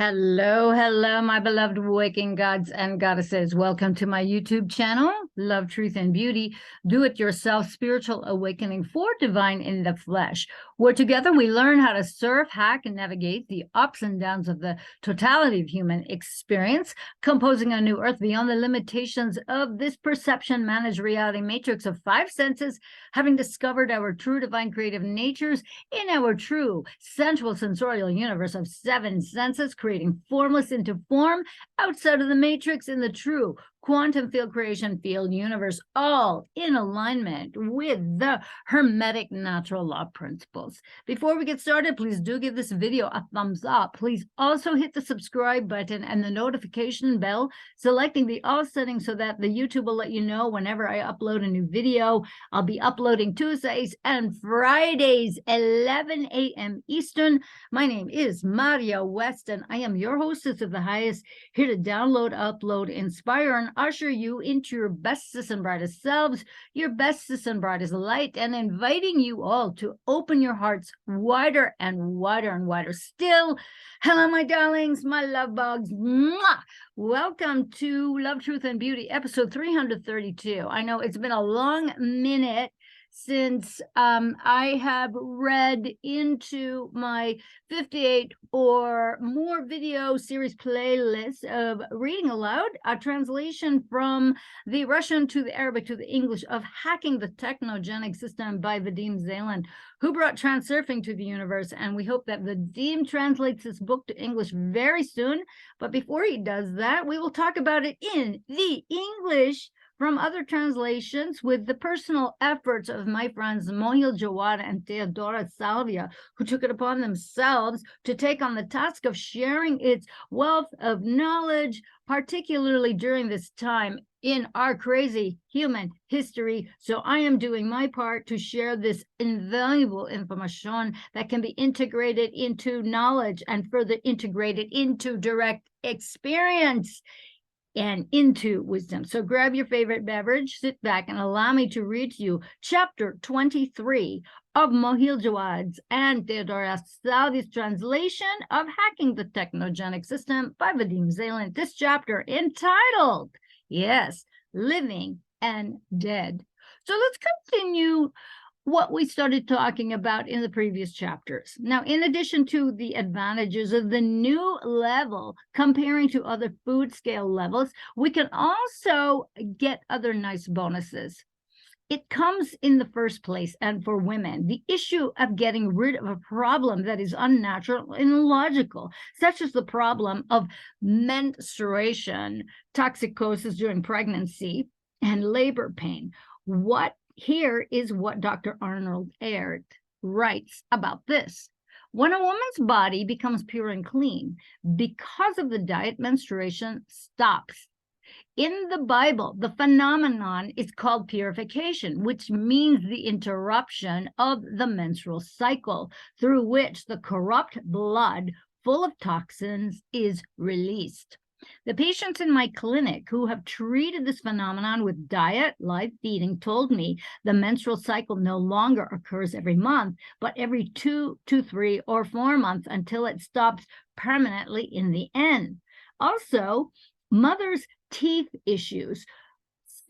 Hello, hello, my beloved waking gods and goddesses. Welcome to my YouTube channel, Love, Truth, and Beauty, do-it-yourself spiritual awakening for divine in the flesh, where together we learn how to surf, hack, and navigate the ups and downs of the totality of human experience, composing a new earth beyond the limitations of this perception-managed reality matrix of five senses, having discovered our true divine creative natures in our true sensual sensorial universe of seven senses, creating formless into form outside of the matrix in the true quantum field creation field universe, all in alignment with the hermetic natural law principles. Before we get started, please do give this video a thumbs up. Please also hit the subscribe button and the notification bell, selecting the all settings so that the YouTube will let you know whenever I upload a new video. I'll be uploading Tuesdays and Fridays, 11 a.m. Eastern. My name is Maria West, and I am your hostess of the highest, here to download, upload, inspire, and usher you into your bestest and brightest selves, your bestest and brightest light, and inviting you all to open your hearts wider and wider and wider still. Hello, my darlings, my love bugs. Mwah! Welcome to Love, Truth, and Beauty, episode 332. I know it's been a long minute since I have read into my 58 or more video series playlist of reading aloud a translation from the Russian to the Arabic to the English of Hacking the Technogenic System by Vadim Zaylan, who brought transurfing to the universe. And we hope that Vadim translates this book to English very soon. But before he does that, we will talk about it in the English from other translations with the personal efforts of my friends Mohil Jawad and Theodora Salvia, who took it upon themselves to take on the task of sharing its wealth of knowledge, particularly during this time in our crazy human history. So I am doing my part to share this invaluable information that can be integrated into knowledge and further integrated into direct experience and into wisdom. So grab your favorite beverage, sit back, and allow me to read to you chapter 23 of Mohil Jawad's and Theodora Salvia's translation of Hacking the Technogenic System by Vadim Zaylan. This chapter entitled, yes, Living and Dead. So let's continue what we started talking about in the previous chapters. Now, in addition to the advantages of the new level comparing to other food scale levels, we can also get other nice bonuses. It comes in the first place, and for women, the issue of getting rid of a problem that is unnatural and illogical, such as the problem of menstruation, toxicosis during pregnancy, and labor pain. Here is what Dr. Arnold Aird writes about this. When a woman's body becomes pure and clean, because of the diet, menstruation stops. In the Bible, the phenomenon is called purification, which means the interruption of the menstrual cycle, through which the corrupt blood full of toxins is released. The patients in my clinic who have treated this phenomenon with diet, live feeding, told me the menstrual cycle no longer occurs every month, but every 2 to 3 or 4 months until it stops permanently in the end. Also, mothers' teeth issues,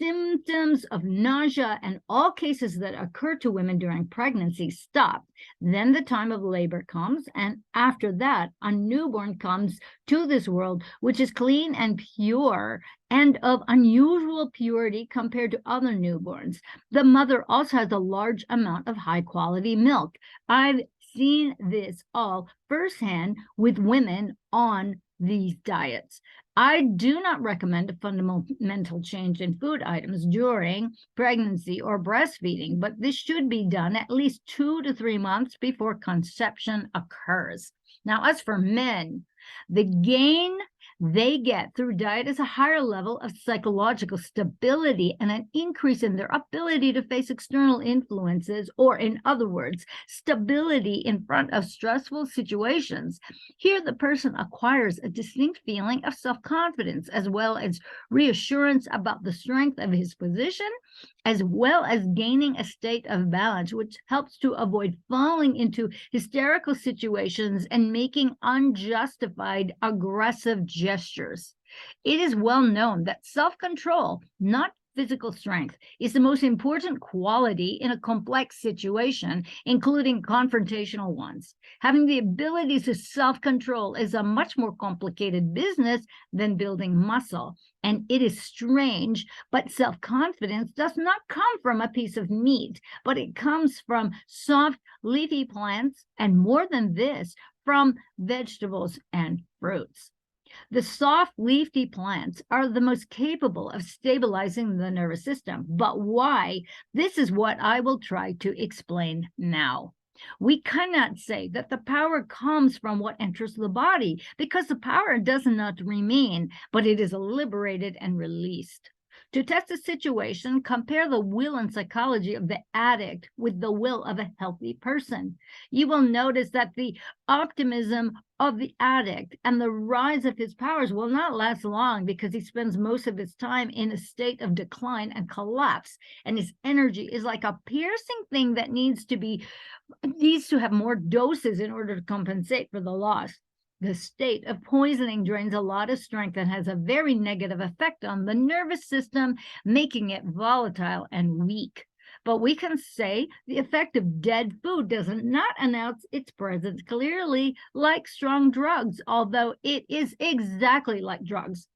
symptoms of nausea, and all cases that occur to women during pregnancy stop. Then the time of labor comes, and after that, a newborn comes to this world, which is clean and pure and of unusual purity compared to other newborns. The mother also has a large amount of high-quality milk. I've seen this all firsthand with women on these diets. I do not recommend a fundamental change in food items during pregnancy or breastfeeding, but this should be done at least 2 to 3 months before conception occurs. Now, as for men, the gain they get through diet is a higher level of psychological stability and an increase in their ability to face external influences, or in other words, stability in front of stressful situations. Here, the person acquires a distinct feeling of self-confidence, as well as reassurance about the strength of his position, as well as gaining a state of balance, which helps to avoid falling into hysterical situations and making unjustified aggressive gestures. It is well known that self-control, not physical strength, is the most important quality in a complex situation, including confrontational ones. Having the ability to self-control is a much more complicated business than building muscle. And it is strange, but self-confidence does not come from a piece of meat, but it comes from soft, leafy plants, and more than this, from vegetables and fruits. The soft, leafy plants are the most capable of stabilizing the nervous system. But why? This is what I will try to explain now. We cannot say that the power comes from what enters the body, because the power does not remain, but it is liberated and released. To test the situation, compare the will and psychology of the addict with the will of a healthy person. You will notice that the optimism of the addict and the rise of his powers will not last long, because he spends most of his time in a state of decline and collapse, and his energy is like a piercing thing that needs to have more doses in order to compensate for the loss. The state of poisoning drains a lot of strength and has a very negative effect on the nervous system, making it volatile and weak. But we can say the effect of dead food does not announce its presence clearly like strong drugs, although it is exactly like drugs.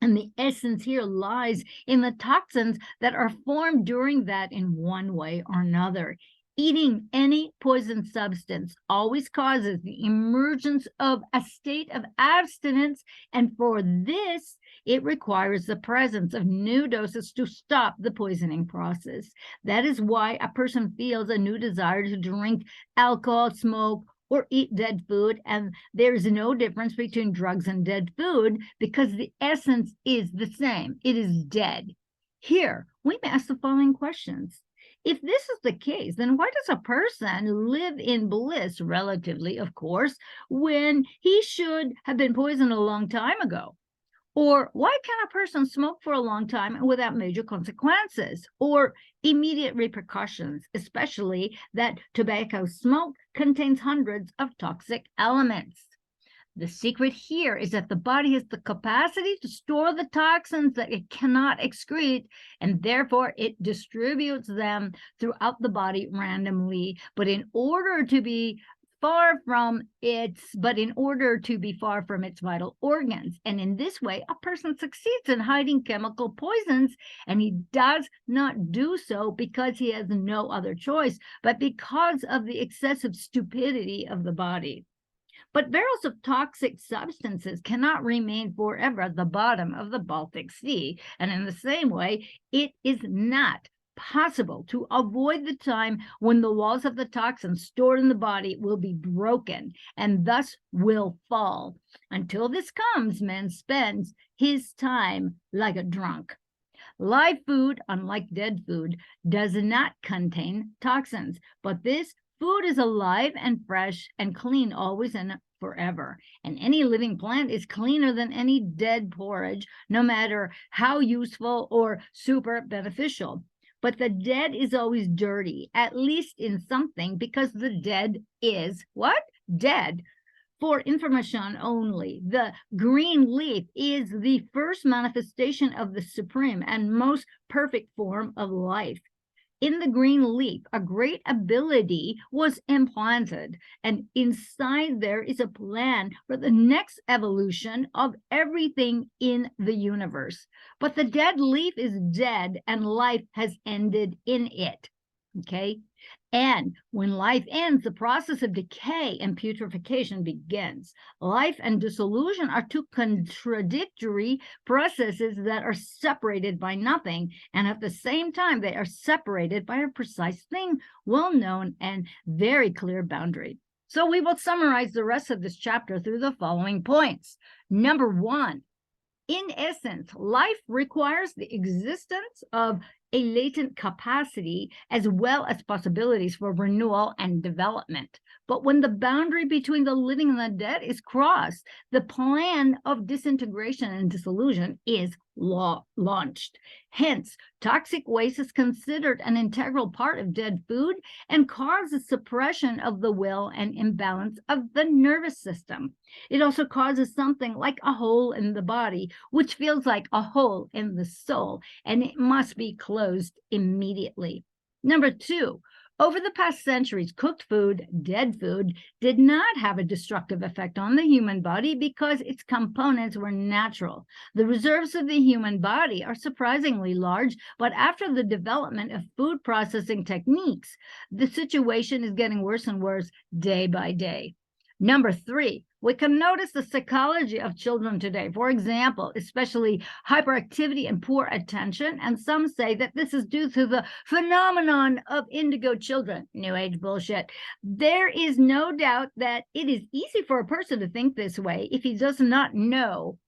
And the essence here lies in the toxins that are formed during that in one way or another. Eating any poison substance always causes the emergence of a state of abstinence, and for this, it requires the presence of new doses to stop the poisoning process. That is why a person feels a new desire to drink alcohol, smoke, or eat dead food, and there's no difference between drugs and dead food, because the essence is the same. It is dead. Here, we may ask the following questions. If this is the case, then why does a person live in bliss, relatively, of course, when he should have been poisoned a long time ago? Or why can a person smoke for a long time without major consequences or immediate repercussions, especially that tobacco smoke contains hundreds of toxic elements? The secret here is that the body has the capacity to store the toxins that it cannot excrete, and therefore it distributes them throughout the body randomly. But in order to be far from its vital organs. And in this way, a person succeeds in hiding chemical poisons, and he does not do so because he has no other choice, but because of the excessive stupidity of the body. But barrels of toxic substances cannot remain forever at the bottom of the Baltic Sea. And in the same way, it is not possible to avoid the time when the walls of the toxins stored in the body will be broken and thus will fall. Until this comes, man spends his time like a drunk. Live food, unlike dead food, does not contain toxins, but this food is alive and fresh and clean always and forever. And any living plant is cleaner than any dead porridge, no matter how useful or super beneficial. But the dead is always dirty, at least in something, because the dead is what? Dead. For information only, the green leaf is the first manifestation of the supreme and most perfect form of life. In the green leaf, a great ability was implanted, and inside there is a plan for the next evolution of everything in the universe. But the dead leaf is dead, and life has ended in it. Okay? And when life ends, the process of decay and putrefaction begins. Life and dissolution are two contradictory processes that are separated by nothing, and at the same time, they are separated by a precise thing, well-known and very clear boundary. So we will summarize the rest of this chapter through the following points. Number 1, in essence, life requires the existence of a latent capacity as well as possibilities for renewal and development. But when the boundary between the living and the dead is crossed, the plan of disintegration and dissolution is launched. Hence, toxic waste is considered an integral part of dead food and causes suppression of the will and imbalance of the nervous system. It also causes something like a hole in the body, which feels like a hole in the soul, and it must be closed immediately. Number 2, over the past centuries, cooked food, dead food, did not have a destructive effect on the human body because its components were natural. The reserves of the human body are surprisingly large, but after the development of food processing techniques, the situation is getting worse and worse day by day. Number 3, we can notice the psychology of children today. For example, especially hyperactivity and poor attention. And some say that this is due to the phenomenon of indigo children. New age bullshit. There is no doubt that it is easy for a person to think this way if he does not know,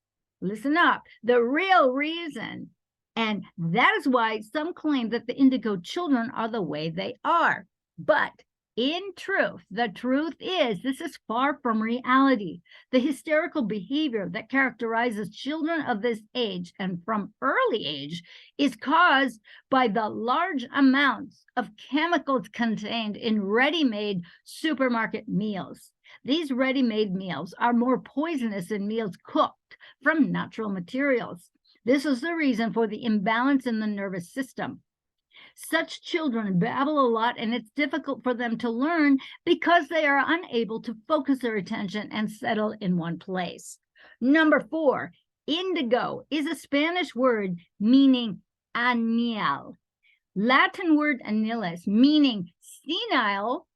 listen up, the real reason. And that is why some claim that the indigo children are the way they are. But in truth, the truth is this is far from reality. The hysterical behavior that characterizes children of this age and from early age is caused by the large amounts of chemicals contained in ready-made supermarket meals. These ready-made meals are more poisonous than meals cooked from natural materials. This is the reason for the imbalance in the nervous system. Such children babble a lot, and it's difficult for them to learn because they are unable to focus their attention and settle in one place. Number 4, indigo is a Spanish word meaning añil. Latin word anilis, meaning senile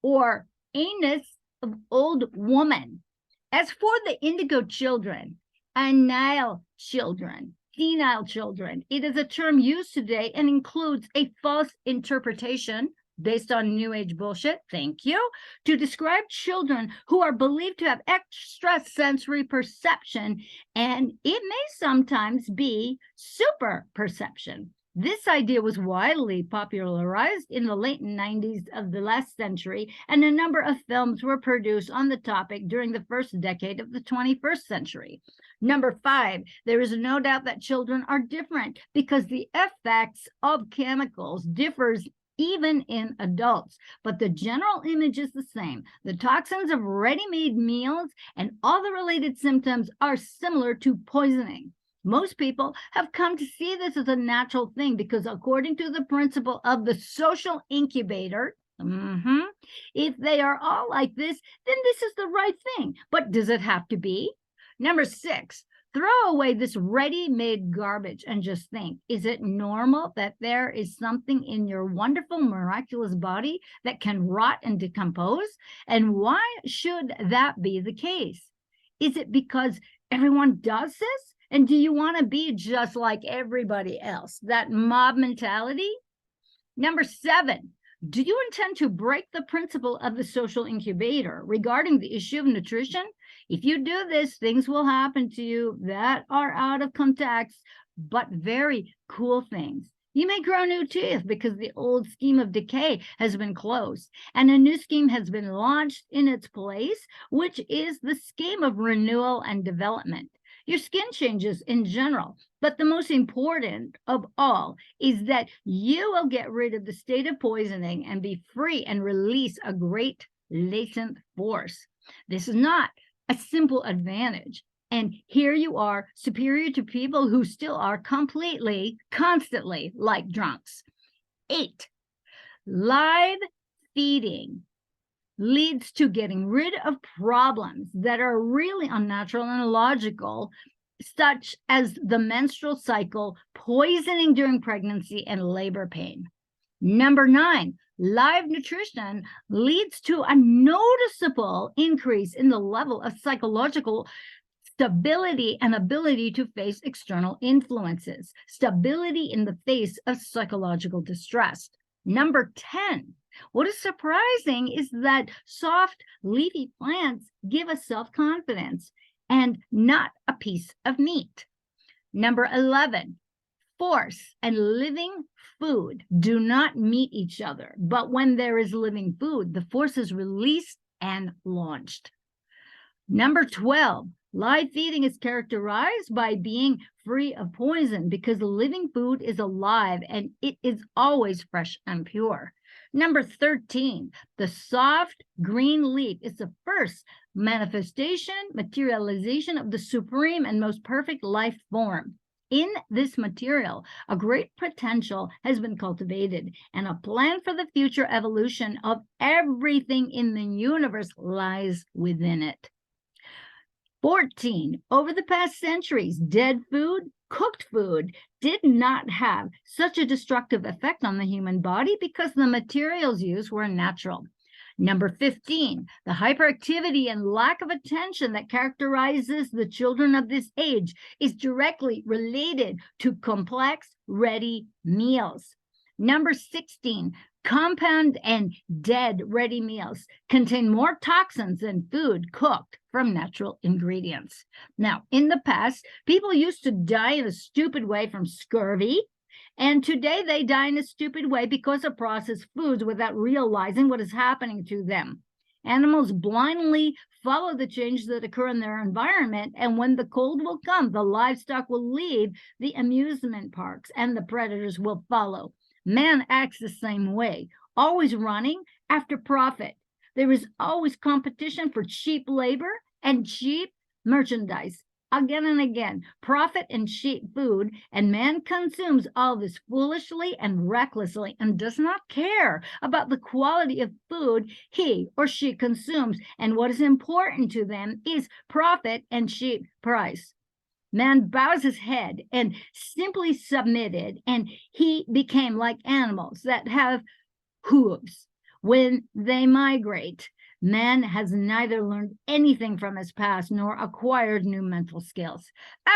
or anus of old woman. As for the indigo children, anile children, senile children, it is a term used today and includes a false interpretation based on New Age bullshit, thank you, to describe children who are believed to have extrasensory perception, and it may sometimes be super perception. This idea was widely popularized in the late 90s of the last century, and a number of films were produced on the topic during the first decade of the 21st century. Number 5, there is no doubt that children are different because the effects of chemicals differs even in adults, but the general image is the same. The toxins of ready-made meals and all the related symptoms are similar to poisoning. Most people have come to see this as a natural thing because according to the principle of the social incubator, if they are all like this, then this is the right thing. But does it have to be? Number 6, throw away this ready-made garbage and just think, is it normal that there is something in your wonderful, miraculous body that can rot and decompose? And why should that be the case? Is it because everyone does this? And do you want to be just like everybody else? That mob mentality? Number 7, do you intend to break the principle of the social incubator regarding the issue of nutrition? If you do this, things will happen to you that are out of context, but very cool things. You may grow new teeth because the old scheme of decay has been closed, and a new scheme has been launched in its place, which is the scheme of renewal and development. Your skin changes in general, but the most important of all is that you will get rid of the state of poisoning and be free and release a great latent force. This is not a simple advantage. And here you are, superior to people who still are completely, constantly like drunks. 8, live feeding leads to getting rid of problems that are really unnatural and illogical, such as the menstrual cycle, poisoning during pregnancy, and labor pain. Number 9, live nutrition leads to a noticeable increase in the level of psychological stability and ability to face external influences, stability in the face of psychological distress. Number 10, What is surprising is that soft, leafy plants give us self-confidence and not a piece of meat. Number 11, force and living food do not meet each other, but when there is living food, the force is released and launched. Number 12, live feeding is characterized by being free of poison because the living food is alive and it is always fresh and pure. Number 13, the soft green leaf is the first manifestation, materialization of the supreme and most perfect life form. In this material, a great potential has been cultivated, and a plan for the future evolution of everything in the universe lies within it. 14, over the past centuries, dead food, cooked food did not have such a destructive effect on the human body because the materials used were natural. Number 15, the hyperactivity and lack of attention that characterizes the children of this age is directly related to complex, ready meals. Number 16, compound and dead ready meals contain more toxins than food cooked from natural ingredients. Now, in the past, people used to die in a stupid way from scurvy, and today they die in a stupid way because of processed foods without realizing what is happening to them. Animals blindly follow the changes that occur in their environment, and when the cold will come, the livestock will leave the amusement parks and the predators will follow. Man acts the same way, always running after profit. There is always competition for cheap labor and cheap merchandise. Again and again, profit and cheap food, and man consumes all this foolishly and recklessly and does not care about the quality of food he or she consumes. And what is important to them is profit and cheap price. Man bows his head and simply submitted, and he became like animals that have hooves. When they migrate, man has neither learned anything from his past nor acquired new mental skills.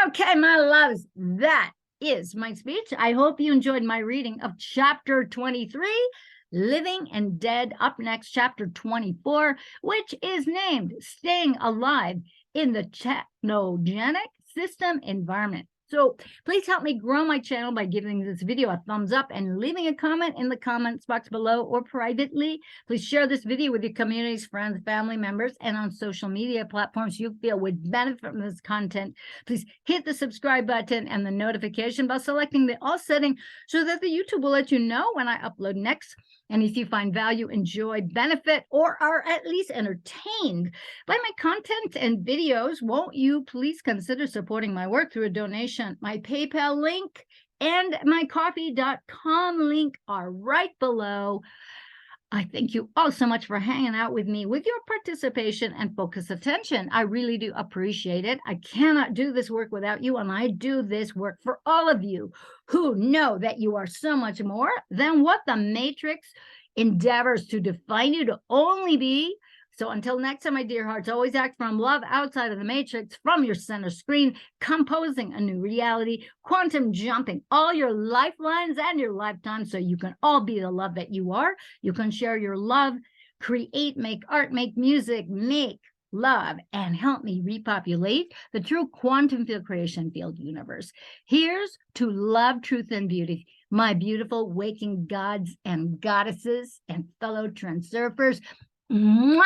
Okay, my loves, that is my speech. I hope you enjoyed my reading of chapter 23, Living and Dead. Up next, chapter 24, which is named Staying Alive in the Technogenic System Environment. So please help me grow my channel by giving this video a thumbs up and leaving a comment in the comments box below or privately. Please share this video with your communities, friends, family members, and on social media platforms you feel would benefit from this content. Please hit the subscribe button and the notification bell, selecting the all setting so that the YouTube will let you know when I upload next. And if you find value, enjoy, benefit, or are at least entertained by my content and videos, won't you please consider supporting my work through a donation? My PayPal link and my coffee.com link are right below. I thank you all so much for hanging out with me, with your participation and focused attention. I really do appreciate it. I cannot do this work without you, and I do this work for all of you who know that you are so much more than what the Matrix endeavors to define you to only be. So until next time, my dear hearts, always act from love outside of the matrix, from your center screen, composing a new reality, quantum jumping all your lifelines and your lifetime so you can all be the love that you are. You can share your love, create, make art, make music, make love, and help me repopulate the true quantum field creation field universe. Here's to love, truth, and beauty, my beautiful waking gods and goddesses and fellow trend surfers. Mwah!